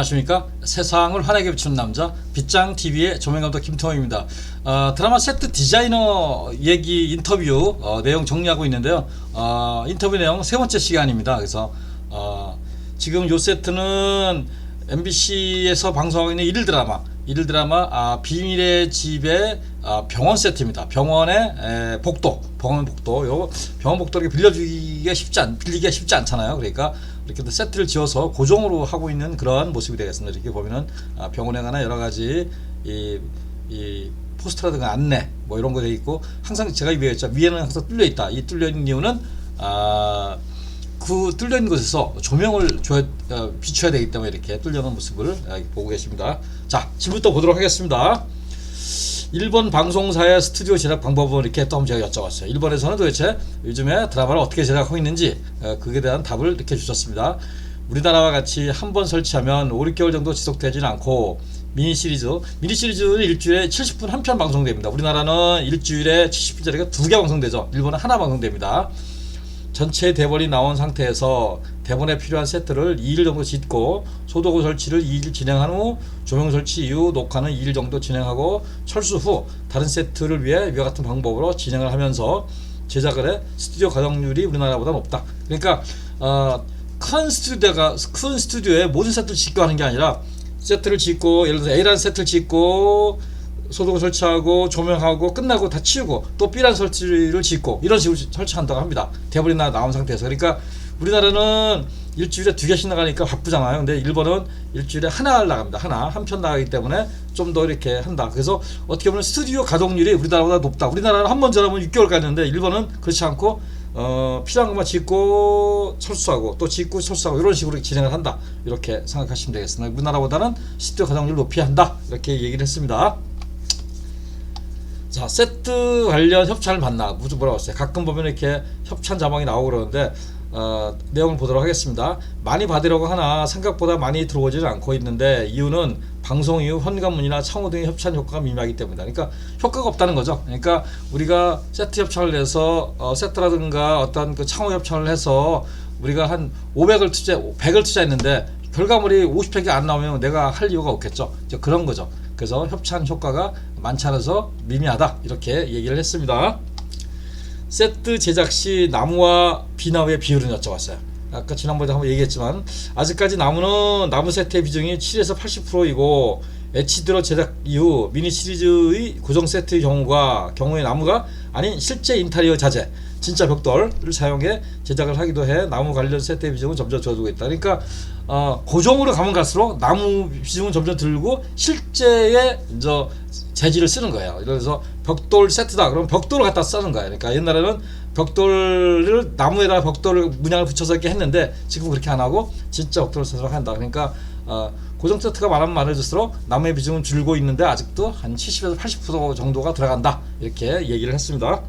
안녕하십니까. 세상을 환하게 비추는 남자 빗장TV의 조명감독 김태형입니다. 드라마 세트 디자이너 얘기 인터뷰 내용 정리하고 있는데요. 인터뷰 내용 세 번째 시간입니다. 그래서 지금 요 세트는 MBC에서 방송하고 있는 일일 드라마 비밀의 집의 병원 세트입니다. 병원의 복도, 병원 복도. 요 병원 복도를 빌리기가 쉽지 않잖아요. 그러니까 이렇게 세트를 지어서 고정으로 하고 있는 그러한 모습이 되겠습니다. 이렇게 보면은 병원에 관한 여러 가지 이 포스터라든가 안내 뭐 이런 거 돼 있고, 항상 제가 얘기했죠. 위에는 항상 뚫려 있다. 이 뚫려 있는 이유는 그 뚫려 있는 곳에서 조명을 비춰야 되기 때문에 이렇게 뚫려 있는 모습을 보고 계십니다. 자, 지금부터 보도록 하겠습니다. 일본 방송사의 스튜디오 제작 방법을 이렇게 또 제가 여쭤봤어요. 일본에서는 도대체 요즘에 드라마를 어떻게 제작하고 있는지 그에 대한 답을 이렇게 주셨습니다. 우리나라와 같이 한 번 설치하면 5, 6개월 정도 지속되지는 않고 미니 시리즈는 일주일에 70분 한 편 방송됩니다. 우리나라는 일주일에 70분짜리가 2개 방송되죠. 일본은 하나 방송됩니다. 전체 대본이 나온 상태에서 대본에 필요한 세트를 2일 정도 짓고 소도구 설치를 2일 진행한 후 조명 설치 이후 녹화는 2일 정도 진행하고 철수 후 다른 세트를 위해 위와 같은 방법으로 진행을 하면서 제작을 해 스튜디오 가동률이 우리나라보다 높다. 그러니까 큰 스튜디오에 모든 세트를 짓고 하는 게 아니라 세트를 짓고, 예를 들어서 A라는 세트를 짓고 소독을 설치하고 조명하고 끝나고 다 치우고 또 B라는 설치를 짓고 이런 식으로 설치한다고 합니다. 대본이 나온 상태에서. 그러니까 우리나라는 일주일에 2개씩 나가니까 바쁘잖아요. 근데 일본은 일주일에 하나 나갑니다. 한 편 나가기 때문에 좀 더 이렇게 한다. 그래서 어떻게 보면 스튜디오 가동률이 우리나라보다 높다. 우리나라는 한 번 전하면 6개월 가는데 일본은 그렇지 않고 필요한 것만 짓고 철수하고 또 짓고 철수하고 이런 식으로 진행을 한다. 이렇게 생각하시면 되겠습니다. 우리나라보다는 스튜디오 가동률을 높이 한다. 이렇게 얘기를 했습니다. 자, 세트 관련 협찬을 받나? 뭐라고 했어요? 가끔 보면 이렇게 협찬 자막이 나오고 그러는데 내용을 보도록 하겠습니다. 많이 받으려고 하나 생각보다 많이 들어오지는 않고 있는데, 이유는 방송 이후 현관문이나 창호 등의 협찬 효과가 미미하기 때문이다. 그러니까 효과가 없다는 거죠. 그러니까 우리가 세트 협찬을 해서 세트라든가 어떤 그 창호 협찬을 해서 우리가 한 100을 투자했는데 결과물이 50팩이 안 나오면 내가 할 이유가 없겠죠. 그런 거죠. 그래서 협찬 효과가 많지 않아서 미미하다. 이렇게 얘기를 했습니다. 세트 제작 시 나무와 비나무의 비율은 여쭤봤어요. 아까 지난번에 한번 얘기했지만 아직까지 나무 세트의 비중이 7에서 80%이고 HD로 제작 이후 미니 시리즈의 고정 세트의 경우에 나무가 아닌 실제 인테리어 자재, 진짜 벽돌을 사용해 제작을 하기도 해 나무 관련 세트의 비중은 점점 줄어들고 있다. 그러니까 고정으로 가면 갈수록 나무 비중은 점점 들고 실제의 재질을 쓰는 거예요. 그래서 벽돌 세트다 그러면 벽돌을 갖다 쓰는 거예요. 그러니까 옛날에는 벽돌을 나무에다가 벽돌을 문양을 붙여서 이렇게 했는데 지금 그렇게 안 하고 진짜 벽돌을 써서 한다. 그러니까 고정 세트가 많으면 많아질수록 나무의 비중은 줄고 있는데 아직도 한 70에서 80% 정도가 들어간다. 이렇게 얘기를 했습니다.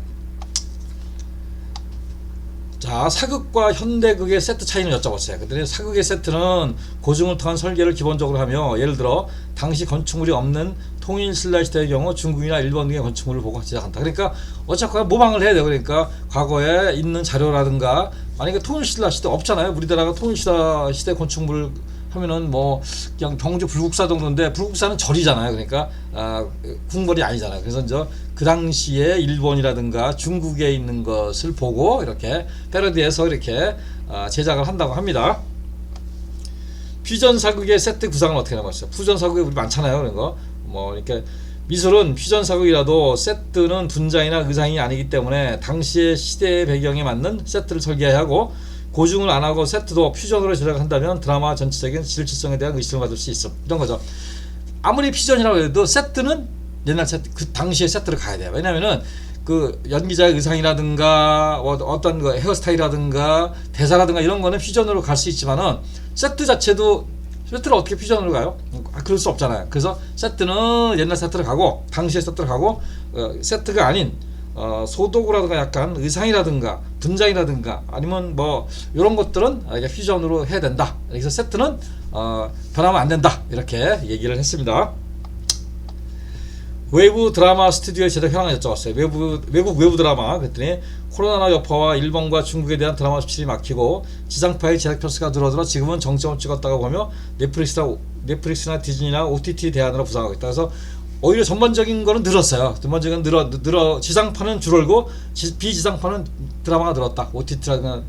자, 사극과 현대극의 세트 차이는 여쭤봤어요. 그랬더니 사극의 세트는 고증을 통한 설계를 기본적으로 하며, 예를 들어 당시 건축물이 없는 통일 신라 시대의 경우 중국이나 일본 등의 건축물을 보고 제작한다. 그러니까 어쨌거나 모방을 해야 돼요. 그러니까 과거에 있는 자료라든가, 만약에 통일 신라 시대 없잖아요. 우리나라가 통일 신라 시대 건축물을 하면은 뭐 그냥 경주 불국사 정도인데, 불국사는 절이잖아요. 그러니까 궁궐이 아니잖아요. 그래서 그 당시에 일본이라든가 중국에 있는 것을 보고 이렇게 패러디해서 이렇게 제작을 한다고 합니다. 퓨전 사극의 세트 구상은 어떻게 나왔어요? 퓨전 사극이 우리 많잖아요. 그런 거 뭐 이렇게 미술은 퓨전 사극이라도 세트는 분장이나 의상이 아니기 때문에 당시의 시대의 배경에 맞는 세트를 설계해야 하고, 고증을 안 하고 세트도 퓨전으로 제작한다면 드라마 전체적인 질질성에 대한 의심을 받을 수 있어. 이런 거죠. 아무리 퓨전이라고 해도 세트는 옛날 세트, 그 당시의 세트를 가야 돼요. 왜냐면은 그 연기자의 의상이라든가 어떤 그 헤어스타일이라든가 대사라든가 이런 거는 퓨전으로 갈 수 있지만은 세트 자체도, 세트를 어떻게 퓨전으로 가요? 그럴 수 없잖아요. 그래서 세트는 옛날 세트를 가고 당시의 세트를 가고, 세트가 아닌 소도구라든가 약간 의상이라든가 분장이라든가 아니면 뭐 이런 것들은 퓨전으로 해야 된다. 그래서 세트는 변하면 안 된다. 이렇게 얘기를 했습니다. 외부 드라마 스튜디오의 제작 현황을 여쭤봤어요. 외부 드라마. 그랬더니 코로나 여파와 일본과 중국에 대한 드라마 수출이 막히고 지상파의 제작 편수가 늘어들어 지금은 정점을 찍었다고 보며 넷플릭스와 넷플릭스나 디즈니나 OTT 대안으로 부상하고 있다. 그래서 오히려 전반적인 거는 늘었어요. 전반적인 늘어 지상파는 줄었고 비지상파는 드라마가 늘었다. OTT라든가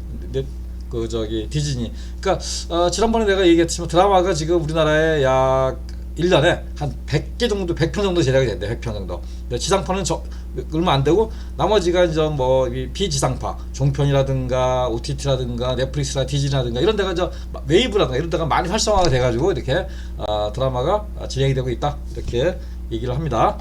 디즈니. 그러니까 지난번에 내가 얘기했지만 드라마가 지금 우리나라에 약 1년에 한 100개 정도, 100편 정도 제작이 된대. 100편 정도. 근데 지상파는 얼마 안 되고 나머지가 이제 뭐 비지상파, 종편이라든가 OTT라든가 넷플릭스나 디즈니라든가 이런 데가 이제 웨이브라든가 이런 데가 많이 활성화가 돼가지고 이렇게 드라마가 진행이 되고 있다. 이렇게 얘기를 합니다.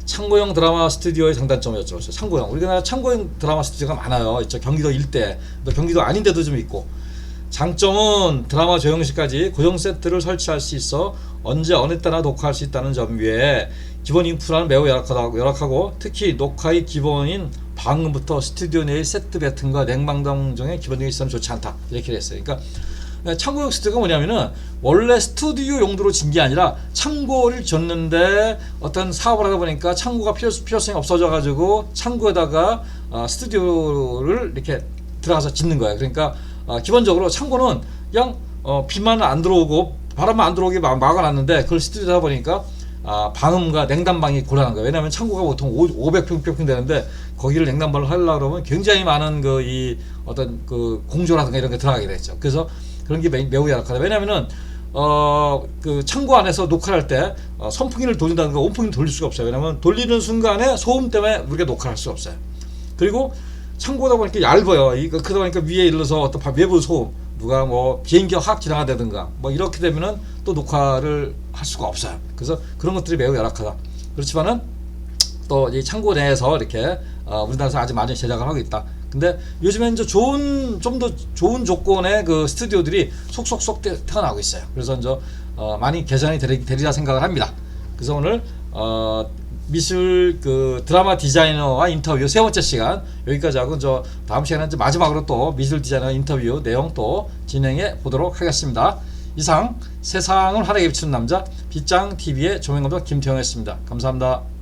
창고형 드라마 스튜디오의 장단점이었죠. 창고형. 우리나라 창고형 드라마 스튜디오가 많아요. 있죠. 경기도 일대, 또 경기도 아닌데도 좀 있고. 장점은 드라마 조영실까지 고정 세트를 설치할 수 있어 언제 어느 때나 녹화할 수 있다는 점 외에 기본 인프라는 매우 열악하고 특히 녹화의 기본인 방음부터 스튜디오 내의 세트 배팅과 냉방등 등의 기본적인 시스템은 좋지 않다. 이렇게 됐어요. 그러니까 창고형 스튜디오가 뭐냐면은 원래 스튜디오 용도로 진 게 아니라 창고를 줬는데 어떤 사업을 하다 보니까 창고가 필요성이 없어져 가지고 창고에다가 스튜디오를 이렇게 들어가서 짓는 거예요. 그러니까 기본적으로 창고는 그냥 비만 안 들어오고 바람만 안 들어오게 막아놨는데 그걸 스튜디오다 보니까 방음과 냉난방이 곤란한 거예요. 왜냐하면 창고가 보통 500평 되는데 거기를 냉난방을 하려고 그러면 굉장히 많은 어떤 공조라든가 이런 게 들어가게 되죠. 그래서 그런 게 매우 열악하다. 왜냐하면은 그 창고 안에서 녹화를 할 때 선풍기를 돌린다든가 온풍기를 돌릴 수가 없어요. 왜냐하면 돌리는 순간에 소음 때문에 우리가 녹화를 할 수가 없어요. 그리고 창고다 보니까 얇아요. 그러다 보니까 위에 일러서 어떤 외부 소음, 누가 뭐 비행기가 확 지나가다든가 뭐 이렇게 되면은 또 녹화를 할 수가 없어요. 그래서 그런 것들이 매우 열악하다. 그렇지만은 또 이 창고 내에서 이렇게 우리나라에서 아주 많이 제작을 하고 있다. 근데 요즘엔 이제 좀 더 좋은 조건의 그 스튜디오들이 속속속 태어나고 있어요. 그래서 이제 많이 개선이 되리라 생각을 합니다. 그래서 오늘 미술 드라마 디자이너와 인터뷰 세 번째 시간 여기까지 하고 다음 시간에 마지막으로 또 미술 디자이너 인터뷰 내용 또 진행해 보도록 하겠습니다. 이상 세상을 환하게 비추는 남자 빗장TV의 조명감독 김태형이었습니다. 감사합니다.